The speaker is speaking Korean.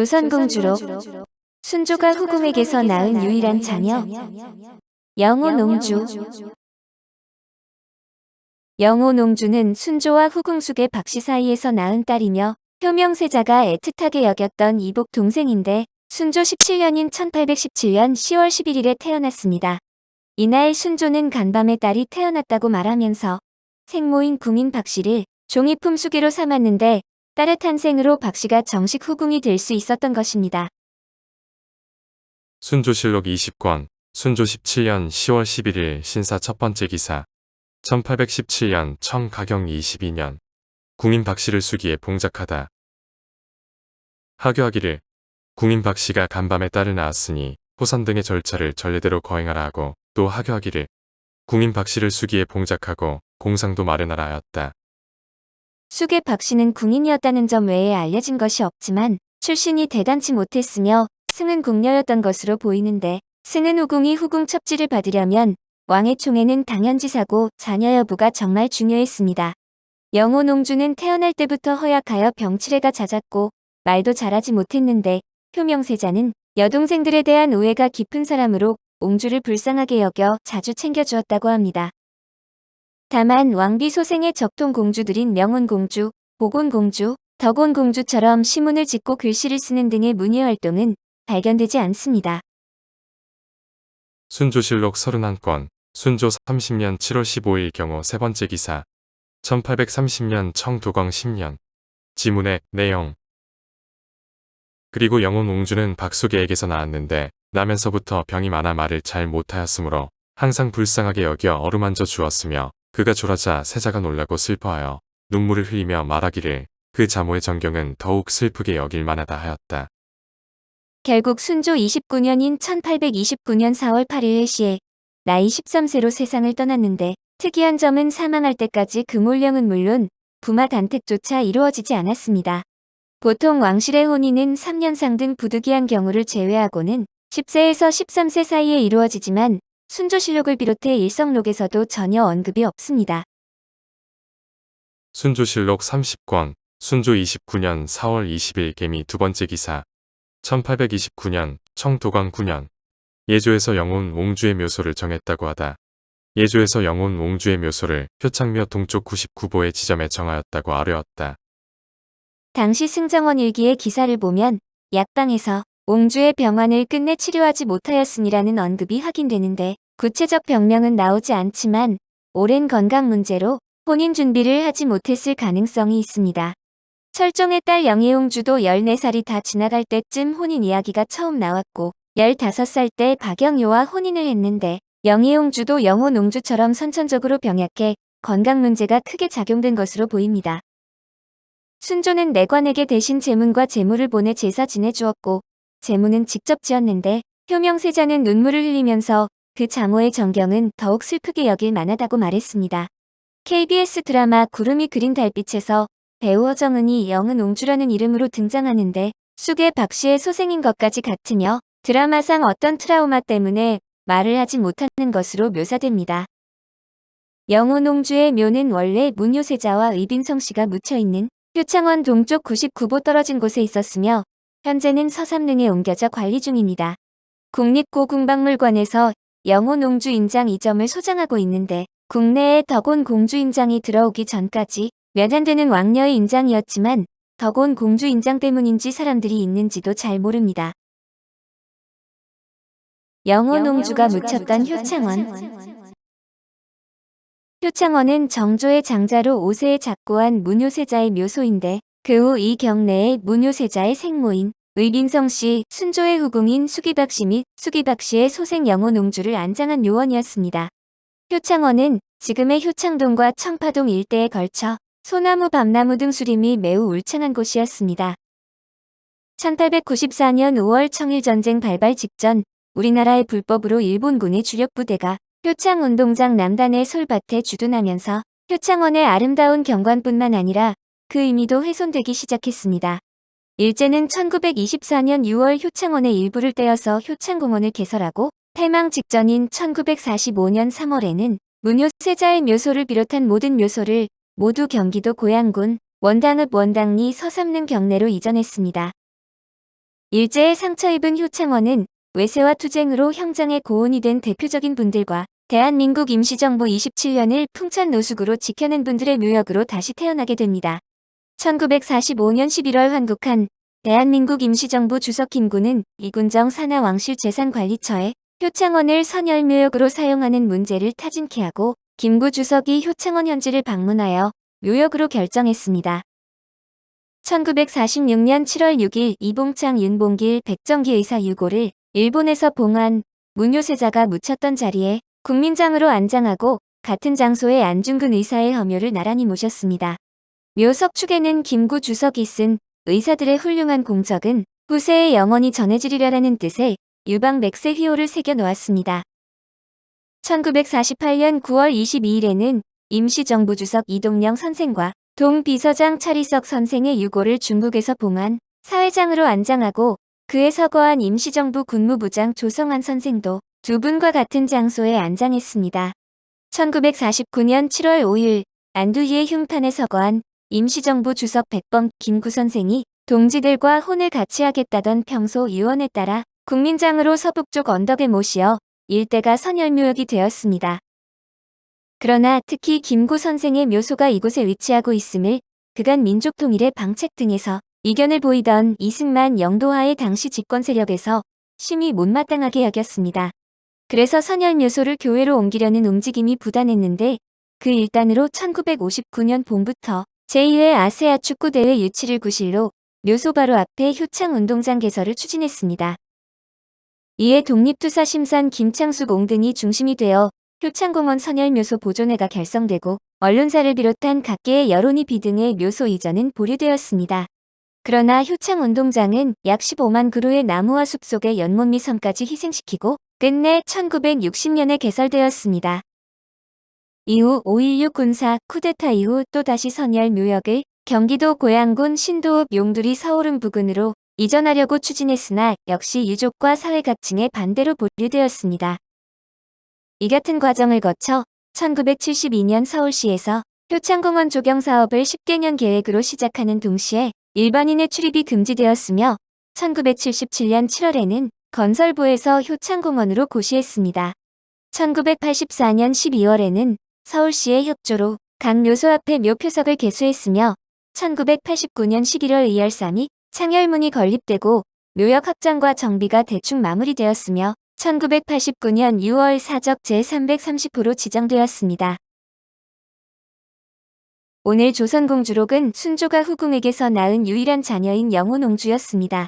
조선공주로 순조가 후궁에게서 낳은 유일한 자녀 영호농주. 영호농주는 순조와 후궁숙의 박씨 사이에서 낳은 딸이며 효명세자가 애틋하게 여겼던 이복 동생인데 순조 17년인 1817년 10월 11일에 태어났습니다. 이날 순조는 간밤에 딸이 태어났다고 말하면서 생모인 궁인 박씨를 종이 품수기로 삼았는데 딸의 탄생으로 박씨가 정식 후궁이 될 수 있었던 것입니다. 순조실록 20권 순조 17년 10월 11일 신사 첫 번째 기사 1817년 청가경 22년 궁인 박씨를 수기에 봉작하다. 하교하기를 궁인 박씨가 간밤에 딸을 낳았으니 호선 등의 절차를 전례대로 거행하라 하고 또 하교하기를 궁인 박씨를 수기에 봉작하고 공상도 마련하라 하였다. 숙의 박씨는 궁인이었다는 점 외에 알려진 것이 없지만 출신이 대단치 못했으며 승은 궁녀였던 것으로 보이는데 승은 후궁이 후궁 첩지를 받으려면 왕의 총애는 당연지사고 자녀 여부가 정말 중요했습니다. 영호농주는 태어날 때부터 허약하여 병치레가 잦았고 말도 잘하지 못했는데 효명세자는 여동생들에 대한 우애가 깊은 사람으로 옹주를 불쌍하게 여겨 자주 챙겨주었다고 합니다. 다만 왕비 소생의 적통 공주들인 명운공주, 보곤공주, 덕온공주처럼 시문을 짓고 글씨를 쓰는 등의 문예활동은 발견되지 않습니다. 순조실록 31권 순조 30년 7월 15일 경우 세 번째 기사 1830년 청도광 10년 지문의 내용. 그리고 영호농주는 박수계에게서 낳았는데 나면서부터 병이 많아 말을 잘 못하였으므로 항상 불쌍하게 여겨 어루만져 주었으며 그가 졸하자 세자가 놀라고 슬퍼하여 눈물을 흘리며 말하기를 그 자모의 정경은 더욱 슬프게 여길 만하다 하였다. 결국 순조 29년인 1829년 4월 8일 시에 나이 13세로 세상을 떠났는데 특이한 점은 사망할 때까지 금올령은 물론 부마 단택조차 이루어지지 않았습니다. 보통 왕실의 혼인은 3년상 등 부득이한 경우를 제외하고는 10세에서 13세 사이에 이루어지지만 순조실록을 비롯해 일성록에서도 전혀 언급이 없습니다. 순조실록 30권 순조 29년 4월 20일 개미 두 번째 기사 1829년 청도광 9년 예조에서 영혼 옹주의 묘소를 정했다고 하다. 예조에서 영혼 옹주의 묘소를 효창묘 동쪽 99보의 지점에 정하였다고 아뢰었다. 당시 승정원 일기의 기사를 보면 약방에서 옹주의 병환을 끝내 치료하지 못하였으니라는 언급이 확인되는데 구체적 병명은 나오지 않지만 오랜 건강 문제로 혼인 준비를 하지 못했을 가능성이 있습니다. 철종의 딸 영예옹주도 14살이 다 지나갈 때쯤 혼인 이야기가 처음 나왔고 15살 때 박영요와 혼인을 했는데 영예옹주도 영호농주처럼 선천적으로 병약해 건강 문제가 크게 작용된 것으로 보입니다. 순조는 내관에게 대신 제문과 제물을 보내 제사 지내주었고 제문은 직접 지었는데 효명세자는 눈물을 흘리면서 그 자모의 정경은 더욱 슬프게 여길 만하다고 말했습니다. KBS 드라마 구름이 그린 달빛에서 배우 허정은이 영은옹주라는 이름으로 등장하는데 숙의 박씨의 소생인 것까지 같으며 드라마상 어떤 트라우마 때문에 말을 하지 못하는 것으로 묘사됩니다. 영호농주의 묘는 원래 문효세자와 의빈성씨가 묻혀있는 효창원 동쪽 99보 떨어진 곳에 있었으며 현재는 서삼릉에 옮겨져 관리 중입니다. 국립고궁박물관에서 영호농주 인장 2점을 소장하고 있는데 국내에 덕온 공주 인장이 들어오기 전까지 몇 안 되는 왕녀의 인장이었지만 덕온 공주 인장 때문인지 사람들이 있는지도 잘 모릅니다. 영호농주가 묻혔던 효창원. 효창원은 정조의 장자로 5세에 작고한 문효세자의 묘소인데 그 후 이 경내에 문효세자의 생모인 의빈성씨, 순조의 후궁인 수기박씨 및 수기박씨의 소생 영호농주를 안장한 요원이었습니다. 효창원은 지금의 효창동과 청파동 일대에 걸쳐 소나무, 밤나무 등 수림이 매우 울창한 곳이었습니다. 1894년 5월 청일전쟁 발발 직전 우리나라의 불법으로 일본군의 주력 부대가 효창운동장 남단의 솔밭에 주둔하면서 효창원의 아름다운 경관뿐만 아니라 그 의미도 훼손되기 시작했습니다. 일제는 1924년 6월 효창원의 일부를 떼어서 효창공원을 개설하고 패망 직전인 1945년 3월에는 문효세자의 묘소를 비롯한 모든 묘소를 모두 경기도 고양군 원당읍 원당리 서삼릉 경내로 이전했습니다. 일제에 상처 입은 효창원은 외세와 투쟁으로 형장의 고온이 된 대표적인 분들과 대한민국 임시정부 27년을 풍찬노숙으로 지켜낸 분들의 묘역으로 다시 태어나게 됩니다. 1945년 11월 환국한 대한민국 임시정부 주석 김구는 이군정 산하왕실재산관리처에 효창원을 선열묘역으로 사용하는 문제를 타진케 하고 김구 주석이 효창원 현지를 방문하여 묘역으로 결정했습니다. 1946년 7월 6일 이봉창, 윤봉길, 백정기 의사 유고를 일본에서 봉한 문효세자가 묻혔던 자리에 국민장으로 안장하고 같은 장소에 안중근 의사의 허묘를 나란히 모셨습니다. 묘 석축에는 김구 주석이 쓴 의사들의 훌륭한 공적은 후세에 영원히 전해지리라라는 뜻의 유방백세 휘호를 새겨 놓았습니다. 1948년 9월 22일에는 임시정부 주석 이동영 선생과 동비서장 차리석 선생의 유고를 중국에서 봉한 사회장으로 안장하고 그에 서거한 임시정부 군무부장 조성한 선생도 두 분과 같은 장소에 안장했습니다. 1949년 7월 5일 안두희의 흉탄에 서거한 임시정부 주석 백범 김구 선생이 동지들과 혼을 같이 하겠다던 평소 유언에 따라 국민장으로 서북쪽 언덕에 모시어 일대가 선열묘역이 되었습니다. 그러나 특히 김구 선생의 묘소가 이곳에 위치하고 있음을 그간 민족통일의 방책 등에서 이견을 보이던 이승만 영도하의 당시 집권 세력에서 심히 못마땅하게 여겼습니다. 그래서 선열묘소를 교외로 옮기려는 움직임이 부단했는데 그 일단으로 1959년 봄부터 제2회 아세아 축구대회 유치를 구실로 묘소 바로 앞에 효창운동장 개설을 추진했습니다. 이에 독립투사심산 김창숙 옹등이 중심이 되어 효창공원 선열묘소 보존회가 결성되고 언론사를 비롯한 각계의 여론이 비등해 묘소 이전은 보류되었습니다. 그러나 효창운동장은 약 15만 그루의 나무와 숲 속의 연못 및 섬까지 희생시키고 끝내 1960년에 개설되었습니다. 이후 5.16 군사 쿠데타 이후 또다시 선열묘역을 경기도 고양군 신도읍 용두리 서오름 부근으로 이전하려고 추진했으나 역시 유족과 사회각층의 반대로 보류되었습니다. 이 같은 과정을 거쳐 1972년 서울시에서 효창공원 조경 사업을 10개년 계획으로 시작하는 동시에 일반인의 출입이 금지되었으며 1977년 7월에는 건설부에서 효창공원으로 고시했습니다. 1984년 12월에는 서울시의 협조로 각 묘소 앞에 묘표석을 개수했으며 1989년 11월 의열사 및 창열문이 건립되고 묘역 확장과 정비가 대충 마무리되었으며 1989년 6월 사적 제330호로 지정되었습니다. 오늘 조선공주록은 순조가 후궁에게서 낳은 유일한 자녀인 영혼옹주였습니다.